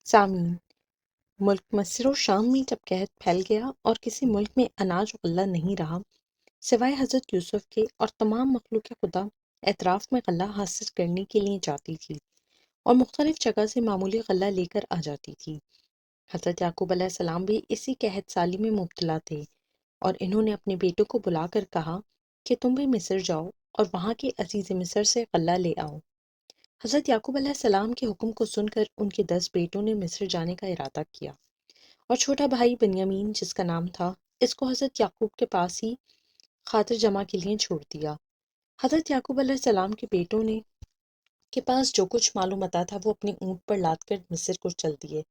سامعین، ملک مصر و شام میں جب قحط پھیل گیا اور کسی ملک میں اناج و غلہ نہیں رہا سوائے حضرت یوسف کے، اور تمام مخلوق خدا اطراف میں غلہ حاصل کرنے کے لیے جاتی تھی اور مختلف جگہ سے معمولی غلہ لے کر آ جاتی تھی۔ حضرت یعقوب علیہ السلام بھی اسی قحط سالی میں مبتلا تھے، اور انہوں نے اپنے بیٹوں کو بلا کر کہا کہ تم بھی مصر جاؤ اور وہاں کے عزیز مصر سے غلہ لے آؤ۔ حضرت یعقوب علیہ السلام کے حکم کو سن کر ان کے 10 بیٹوں نے مصر جانے کا ارادہ کیا، اور چھوٹا بھائی بنیامین جس کا نام تھا، اس کو حضرت یعقوب کے پاس ہی خاطر جمع کے لیے چھوڑ دیا۔ حضرت یعقوب علیہ السلام کے بیٹوں نے کے پاس جو کچھ معلومات تھا وہ اپنے اونٹ پر لاد کر مصر کو چل دیے،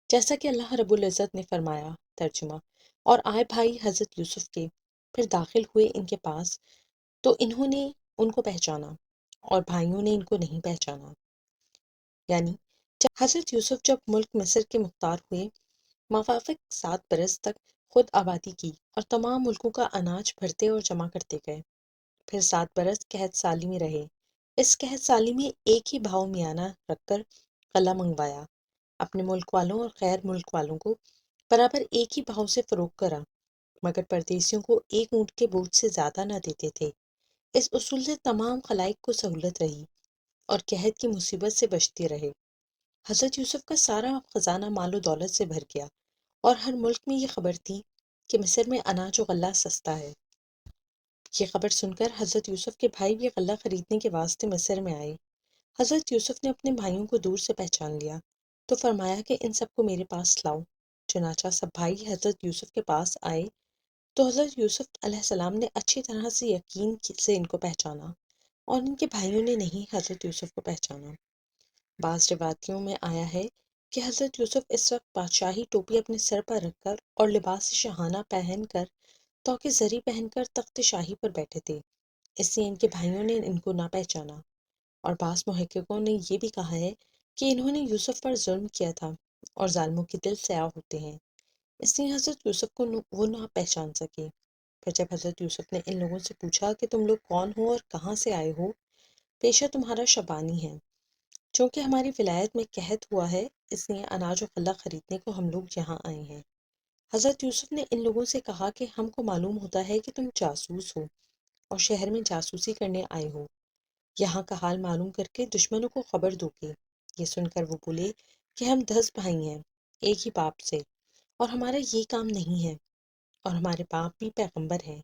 جیسا کہ اللہ رب العزت نے فرمایا۔ ترجمہ: اور آئے بھائی حضرت یوسف کے، پھر داخل ہوئے ان کے پاس، تو انہوں نے ان کو پہچانا اور بھائیوں نے ان کو نہیں پہچانا۔ یعنی حضرت یوسف جب ملک مصر کے مختار ہوئے، موافق 7 برس تک خود آبادی کی اور تمام ملکوں کا اناج بھرتے اور جمع کرتے گئے۔ پھر 7 برس قحط سالی میں رہے۔ اس قحط سالی میں ایک ہی بھاؤ میانہ رکھ کر غلہ منگوایا، اپنے ملک والوں اور غیر ملک والوں کو برابر ایک ہی بھاؤ سے فروخت کرا، مگر پردیسیوں کو ایک اونٹ کے بوجھ سے زیادہ نہ دیتے تھے۔ اس اصول سے تمام خلائق کو سہولت رہی اور قحط کی مصیبت سے بچتے رہے۔ حضرت یوسف کا سارا خزانہ مال و دولت سے بھر گیا، اور ہر ملک میں یہ خبر تھی کہ مصر میں اناج و غلہ سستا ہے۔ یہ خبر سن کر حضرت یوسف کے بھائی بھی غلہ خریدنے کے واسطے مصر میں آئے۔ حضرت یوسف نے اپنے بھائیوں کو دور سے پہچان لیا تو فرمایا کہ ان سب کو میرے پاس لاؤ۔ چنانچہ سب بھائی حضرت یوسف کے پاس آئے تو حضرت یوسف علیہ السلام نے اچھی طرح سے یقین سے ان کو پہچانا، اور ان کے بھائیوں نے نہیں حضرت یوسف کو پہچانا۔ بعض روایتوں میں آیا ہے کہ حضرت یوسف اس وقت بادشاہی ٹوپی اپنے سر پر رکھ کر اور لباس شاہانہ پہن کر، توکہ زری پہن کر تخت شاہی پر بیٹھے تھے، اس لیے ان کے بھائیوں نے ان کو نہ پہچانا۔ اور بعض محققوں نے یہ بھی کہا ہے کہ انہوں نے یوسف پر ظلم کیا تھا، اور ظالموں کے دل سیاہ ہوتے ہیں، اس لیے حضرت یوسف کو وہ نہ پہچان سکے۔ پھر جب حضرت یوسف نے ان لوگوں سے پوچھا کہ تم لوگ کون ہو اور کہاں سے آئے ہو؟ پیشہ تمہارا شبانی ہے، چونکہ ہماری ولایت میں قحط ہوا ہے، اس لیے اناج و غلہ خریدنے کو ہم لوگ یہاں آئے ہیں۔ حضرت یوسف نے ان لوگوں سے کہا کہ ہم کو معلوم ہوتا ہے کہ تم جاسوس ہو اور شہر میں جاسوسی کرنے آئے ہو، یہاں کا حال معلوم کر کے دشمنوں کو خبر دو گے۔ یہ سن کر وہ بولے کہ ہم 10 بھائی ہیں ایک ہی باپ سے، اور ہمارا یہ کام نہیں ہے، اور ہمارے باپ بھی پیغمبر ہیں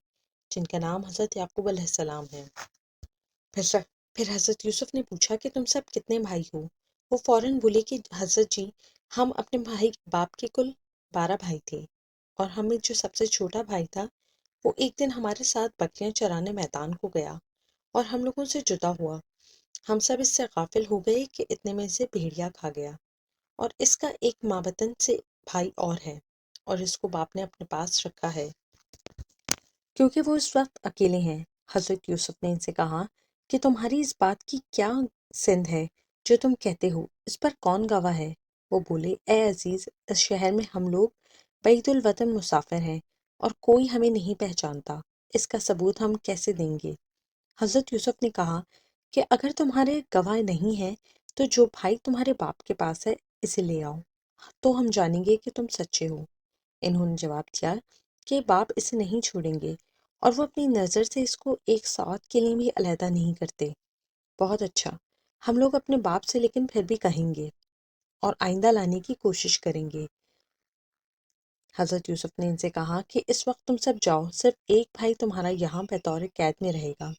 جن کا نام حضرت یعقوب علیہ السلام ہے۔ پھر حضرت یوسف نے پوچھا کہ تم سب کتنے بھائی ہو؟ وہ فوراً بولے کہ حضرت جی، ہم اپنے بھائی باپ کے کل 12 بھائی تھے، اور ہمیں جو سب سے چھوٹا بھائی تھا وہ ایک دن ہمارے ساتھ بکریاں چرانے میدان کو گیا اور ہم لوگوں سے جدا ہوا۔ ہم سب اس سے غافل ہو گئے کہ اتنے میں سے بھیڑیا کھا گیا، اور اس کا ایک ماں وطن سے بھائی اور ہے، اور اس کو باپ نے اپنے پاس رکھا ہے کیونکہ وہ اس وقت اکیلے ہیں۔ حضرت یوسف نے ان سے کہا کہ تمہاری اس بات کی کیا سند ہے جو تم کہتے ہو؟ اس پر کون گواہ ہے؟ وہ بولے، اے عزیز، اس شہر میں ہم لوگ بعید الوطن مسافر ہیں اور کوئی ہمیں نہیں پہچانتا، اس کا ثبوت ہم کیسے دیں گے؟ حضرت یوسف نے کہا کہ اگر تمہارے گواہ نہیں ہیں تو جو بھائی تمہارے باپ کے پاس ہے اسے لے آؤ، تو ہم جانیں گے کہ تم سچے ہو۔ انہوں نے جواب دیا کہ باپ اسے نہیں چھوڑیں گے، اور وہ اپنی نظر سے اس کو ایک ساعت کے لیے بھی علیحدہ نہیں کرتے۔ بہت اچھا، ہم لوگ اپنے باپ سے لیکن پھر بھی کہیں گے اور آئندہ لانے کی کوشش کریں گے۔ حضرت یوسف نے ان سے کہا کہ اس وقت تم سب جاؤ، صرف ایک بھائی تمہارا یہاں بطور قید میں رہے گا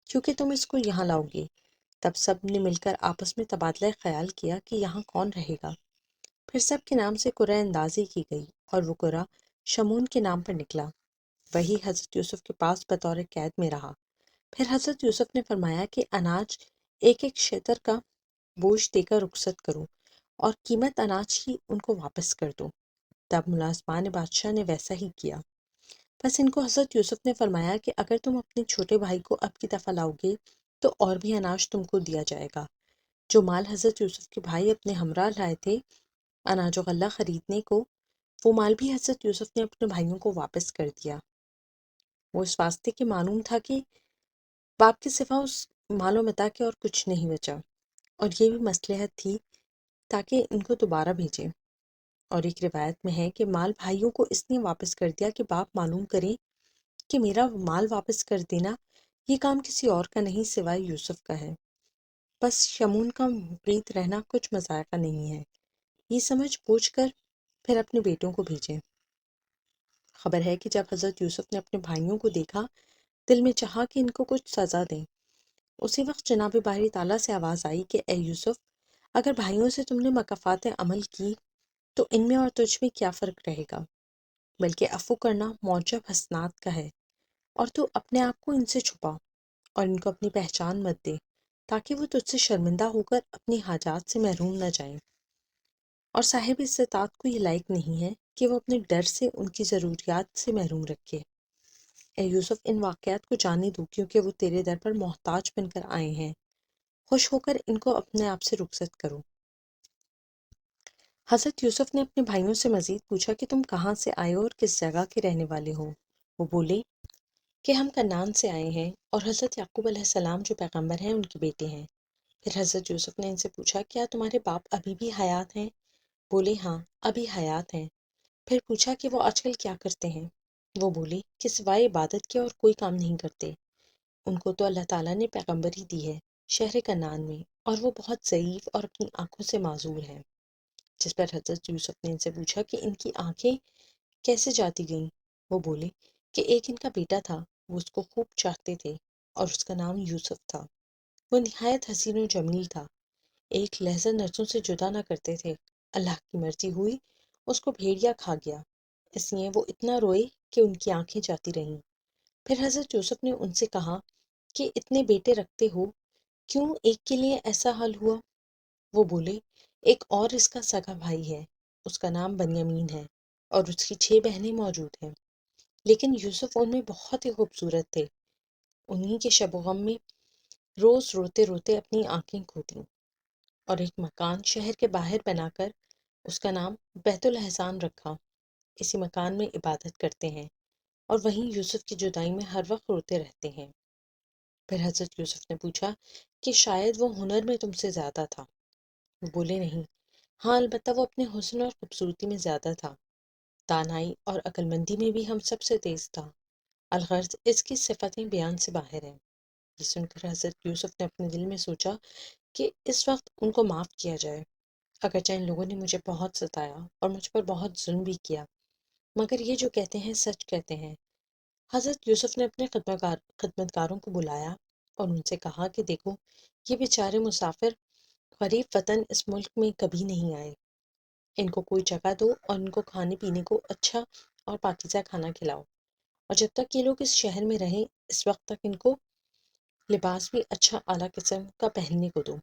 کیونکہ تم اس کو یہاں لاؤ گے۔ تب سب نے مل کر آپس میں تبادلہ خیال کیا کہ یہاں کون رہے گا۔ پھر سب کے نام سے قرعہ اندازی کی گئی، اور وہ قرعہ شمون کے نام پر نکلا، وہی حضرت یوسف کے پاس بطور قید میں رہا۔ پھر حضرت یوسف نے فرمایا کہ اناج ایک ایک شتر کا بوجھ دے کر رخصت کرو، اور قیمت اناج کی ان کو واپس کر دو۔ تب ملازمان بادشاہ نے ویسا ہی کیا۔ بس ان کو حضرت یوسف نے فرمایا کہ اگر تم اپنے چھوٹے بھائی کو اب کی دفعہ لاؤ گے تو اور بھی اناج تم کو دیا جائے گا۔ جو مال حضرت یوسف کے بھائی اپنے ہمراہ لائے تھے اناج و غلہ خریدنے کو، وہ مال بھی حضرت یوسف نے اپنے بھائیوں کو واپس کر دیا۔ وہ اس واسطے کہ معلوم تھا کہ باپ کے سوا اس مال و متاع کے اور کچھ نہیں بچا، اور یہ بھی مصلحت تھی تاکہ ان کو دوبارہ بھیجیں۔ اور ایک روایت میں ہے کہ مال بھائیوں کو اس لیے واپس کر دیا کہ باپ معلوم کریں کہ میرا مال واپس کر دینا یہ کام کسی اور کا نہیں سوائے یوسف کا ہے، بس شمون کا پریت رہنا کچھ مذائقہ نہیں ہے، یہ سمجھ بوجھ کر پھر اپنے بیٹوں کو بھیجیں۔ خبر ہے کہ جب حضرت یوسف نے اپنے بھائیوں کو دیکھا، دل میں چاہا کہ ان کو کچھ سزا دیں۔ اسی وقت جناب باری تعالیٰ سے آواز آئی کہ اے یوسف، اگر بھائیوں سے تم نے مکافات عمل کی تو ان میں اور تجھ میں کیا فرق رہے گا، بلکہ عفو کرنا موجب حسنات کا ہے، اور تو اپنے آپ کو ان سے چھپا اور ان کو اپنی پہچان مت دے، تاکہ وہ تجھ سے شرمندہ ہو کر اپنی حاجات سے محروم نہ جائیں۔ اور صاحب استطاعت کو یہ لائق نہیں ہے کہ وہ اپنے ڈر سے ان کی ضروریات سے محروم رکھے۔ اے یوسف، ان واقعات کو جانے دو، کیونکہ وہ تیرے در پر محتاج بن کر آئے ہیں، خوش ہو کر ان کو اپنے آپ سے رخصت کرو۔ حضرت یوسف نے اپنے بھائیوں سے مزید پوچھا کہ تم کہاں سے آئے ہو اور کس جگہ کے رہنے والے ہو؟ وہ بولے کہ ہم کنعان سے آئے ہیں اور حضرت یعقوب علیہ السلام جو پیغمبر ہیں ان کے بیٹے ہیں۔ پھر حضرت یوسف نے ان سے پوچھا کیا تمہارے باپ ابھی بھی حیات ہیں؟ بولے ہاں، ابھی حیات ہیں۔ پھر پوچھا کہ وہ آج کل کیا کرتے ہیں؟ وہ بولے کہ سوائے عبادت کے اور کوئی کام نہیں کرتے۔ ان کو تو اللہ تعالیٰ نے پیغمبری دی ہے شہر کنعان میں، اور وہ بہت ضعیف اور اپنی آنکھوں سے معذور ہیں۔ جس پر حضرت یوسف نے ان سے پوچھا کہ ان کی آنکھیں کیسے جاتی گئیں؟ وہ بولے کہ ایک ان کا بیٹا تھا، وہ اس کو خوب چاہتے تھے اور اس کا نام یوسف تھا۔ وہ نہایت حسین و جمیل تھا، ایک لحظہ نظروں سے جدا نہ کرتے تھے۔ اللہ کی مرضی ہوئی اس کو بھیڑیا کھا گیا، اس لیے وہ اتنا روئے کہ ان کی آنکھیں جاتی رہیں۔ پھر حضرت یوسف نے ان سے کہا کہ اتنے بیٹے رکھتے ہو، کیوں ایک کے لیے ایسا حال ہوا؟ وہ بولے ایک اور اس کا سگا بھائی ہے، اس کا نام بنیامین ہے، اور اس کی 6 بہنیں موجود ہیں، لیکن یوسف ان میں بہت ہی خوبصورت تھے۔ انہی کے شب و غم میں روز روتے روتے اپنی آنکھیں کھوتیں، اور ایک مکان شہر کے باہر بنا کر اس کا نام بیت الاحسان رکھا۔ اسی مکان میں عبادت کرتے ہیں اور وہیں یوسف کی جدائی میں ہر وقت روتے رہتے ہیں۔ پھر حضرت یوسف نے پوچھا کہ شاید وہ ہنر میں تم سے زیادہ تھا؟ وہ بولے نہیں، ہاں البتہ وہ اپنے حسن اور خوبصورتی میں زیادہ تھا، دانائی اور عقل مندی میں بھی ہم سب سے تیز تھا، الغرض اس کی صفتیں بیان سے باہر ہیں۔ یہ سن کر حضرت یوسف نے اپنے دل میں سوچا کہ اس وقت ان کو معاف کیا جائے، اگرچہ ان لوگوں نے مجھے بہت ستایا اور مجھ پر بہت ظلم بھی کیا، مگر یہ جو کہتے ہیں سچ کہتے ہیں۔ حضرت یوسف نے اپنے خدمتگاروں کو بلایا اور ان سے کہا کہ دیکھو، یہ بیچارے مسافر غریب وطن اس ملک میں کبھی نہیں آئے، ان کو کوئی جگہ دو اور ان کو کھانے پینے کو اچھا اور پاکیزہ کھانا کھلاؤ، اور جب تک یہ لوگ اس شہر میں رہیں اس وقت تک ان کو لباس بھی اچھا اعلیٰ قسم کا پہننے کو دو۔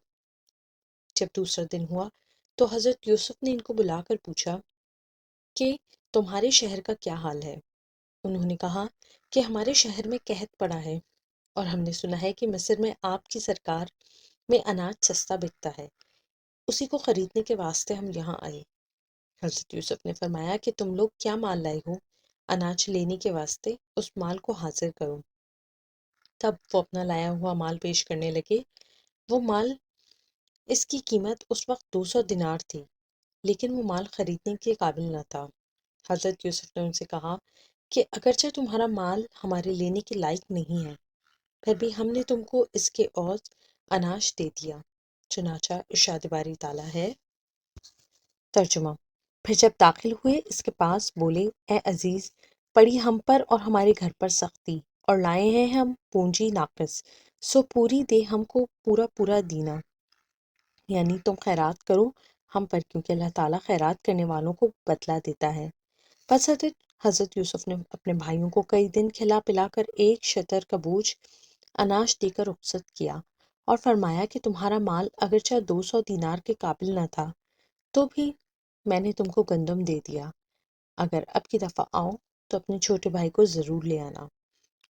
جب دوسرا دن ہوا تو حضرت یوسف نے ان کو بلا کر پوچھا کہ تمہارے شہر کا کیا حال ہے؟ انہوں نے کہا کہ ہمارے شہر میں قحط پڑا ہے، اور ہم نے سنا ہے کہ مصر میں آپ کی سرکار میں اناج سستا بکتا ہے، اسی کو خریدنے کے واسطے ہم یہاں آئے۔ حضرت یوسف نے فرمایا کہ تم لوگ کیا مال لائے ہو؟ اناج لینے کے واسطے اس مال کو حاضر کرو۔ تب وہ اپنا لایا ہوا مال پیش کرنے لگے۔ وہ مال، اس کی قیمت اس وقت 200 دینار تھی، لیکن وہ مال خریدنے کے قابل نہ تھا۔ حضرت یوسف نے ان سے کہا کہ اگرچہ تمہارا مال ہمارے لینے کے لائق نہیں ہے، پھر بھی ہم نے تم کو اس کے عوض اناج دے دیا۔ چنانچہ ارشاد باری تعالیٰ ہے۔ ترجمہ: پھر جب داخل ہوئے اس کے پاس بولے اے عزیز، پڑی ہم پر اور ہمارے گھر پر سختی، اور لائے ہیں ہم پونجی ناقص، سو پوری دے ہم کو پورا پورا دینا، یعنی تم خیرات کرو ہم پر، کیونکہ اللہ تعالیٰ خیرات کرنے والوں کو بدلہ دیتا ہے۔ پس حضرت یوسف نے اپنے بھائیوں کو کئی دن کھلا پلا کر ایک شتر کا بوجھ اناج دے کر رخصت کیا، اور فرمایا کہ تمہارا مال اگرچہ 200 دینار کے قابل نہ تھا، تو بھی میں نے تم کو گندم دے دیا۔ اگر اب کی دفعہ آؤ تو اپنے چھوٹے بھائی کو ضرور لے آنا،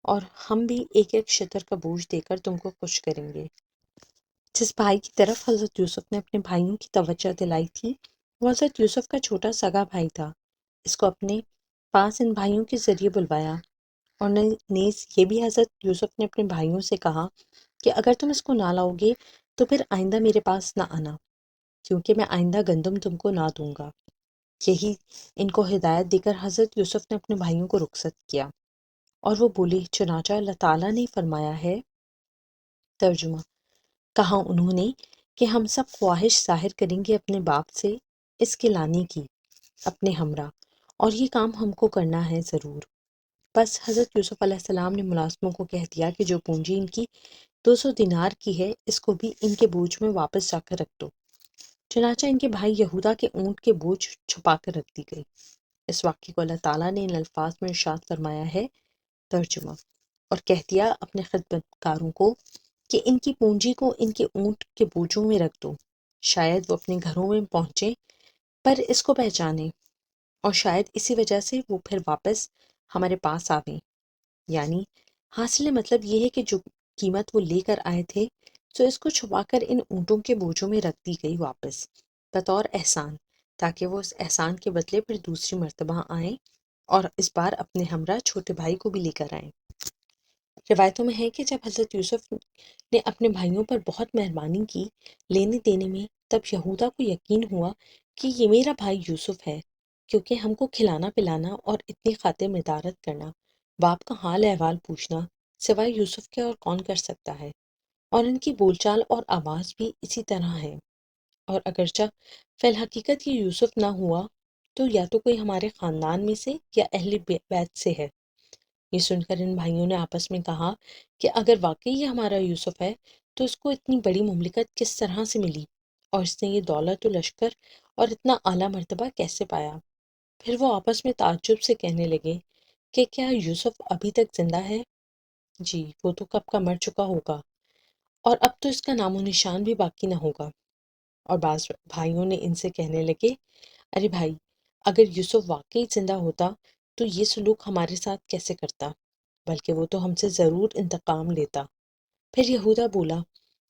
اور ہم بھی ایک ایک شتر کا بوجھ دے کر تم کو خوش کریں گے۔ جس بھائی کی طرف حضرت یوسف نے اپنے بھائیوں کی توجہ دلائی تھی، وہ حضرت یوسف کا چھوٹا سگا بھائی تھا۔ اس کو اپنے پاس ان بھائیوں کے ذریعے بلوایا، اور نیز یہ بھی حضرت یوسف نے اپنے بھائیوں سے کہا کہ اگر تم اس کو نہ لاؤ گے تو پھر آئندہ میرے پاس نہ آنا۔ کیونکہ میں آئندہ گندم تم کو نہ دوں گا۔ یہی ان کو ہدایت دے کر حضرت یوسف نے اپنے بھائیوں کو رخصت کیا، اور وہ بولے چنانچہ اللہ تعالیٰ نے فرمایا ہے۔ ترجمہ: کہا انہوں نے کہ ہم سب خواہش ظاہر کریں گے اپنے باپ سے اس کے لانے کی اپنے ہمراہ، اور یہ کام ہم کو کرنا ہے ضرور۔ بس حضرت یوسف علیہ السلام نے ملازموں کو کہہ دیا کہ جو پونجی ان کی 200 دینار کی ہے اس کو بھی ان کے بوجھ میں واپس جا کر رکھ دو۔ چنانچہ ان کے بھائی یہودا کے اونٹ کے بوجھ چھپا کر رکھ دی گئی۔ اس واقعے کو اللہ تعالیٰ نے ان الفاظ میں ارشاد فرمایا ہے۔ ترجمہ: اور کہہ دیا اپنے خدمت کاروں کو کہ ان کی پونجی کو ان کے اونٹ کے بوجھوں میں رکھ دو، شاید وہ اپنے گھروں میں پہنچے پر اس کو پہچانے، اور شاید اسی وجہ سے وہ پھر واپس ہمارے پاس آویں۔ یعنی حاصل مطلب یہ ہے کہ جو قیمت وہ لے کر آئے تھے تو اس کو چھپا کر ان اونٹوں کے بوجھوں میں رکھ دی گئی واپس بطور احسان، تاکہ وہ اس احسان کے بدلے پھر دوسری مرتبہ آئیں اور اس بار اپنے ہمراہ چھوٹے بھائی کو بھی لے کر آئیں۔ روایتوں میں ہے کہ جب حضرت یوسف نے اپنے بھائیوں پر بہت مہربانی کی لینے دینے میں، تب یہودا کو یقین ہوا کہ یہ میرا بھائی یوسف ہے، کیونکہ ہم کو کھلانا پلانا اور اتنی خاطر مدارت کرنا، باپ کا حال احوال پوچھنا سوائے یوسف کے اور کون کر سکتا ہے، اور ان کی بول چال اور آواز بھی اسی طرح ہے۔ اور اگرچہ فی الحقیقت یہ یوسف نہ ہوا تو یا تو کوئی ہمارے خاندان میں سے یا اہل بیت سے ہے۔ یہ سن کر ان بھائیوں نے آپس میں کہا کہ اگر واقعی یہ ہمارا یوسف ہے تو اس کو اتنی بڑی مملکت کس طرح سے ملی، اور اس نے یہ دولت و لشکر اور اتنا اعلیٰ مرتبہ کیسے پایا؟ پھر وہ آپس میں تعجب سے کہنے لگے کہ کیا یوسف ابھی تک زندہ ہے؟ جی، وہ تو کب کا مر چکا ہوگا، اور اب تو اس کا نام و نشان بھی باقی نہ ہوگا۔ اور بعض بھائیوں نے ان سے کہنے لگے، ارے بھائی، اگر یوسف واقعی زندہ ہوتا تو یہ سلوک ہمارے ساتھ کیسے کرتا، بلکہ وہ تو ہم سے ضرور انتقام لیتا۔ پھر یہودا بولا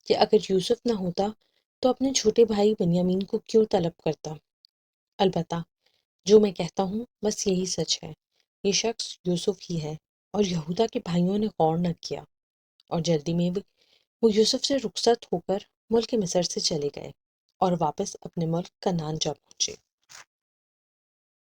کہ اگر یوسف نہ ہوتا تو اپنے چھوٹے بھائی بنیامین کو کیوں طلب کرتا؟ البتہ جو میں کہتا ہوں بس یہی سچ ہے، یہ شخص یوسف ہی ہے۔ اور یہودا کے بھائیوں نے غور نہ کیا، اور جلدی میں وہ یوسف سے رخصت ہو کر ملک مصر سے چلے گئے اور واپس اپنے ملک کنعان جا پہنچے۔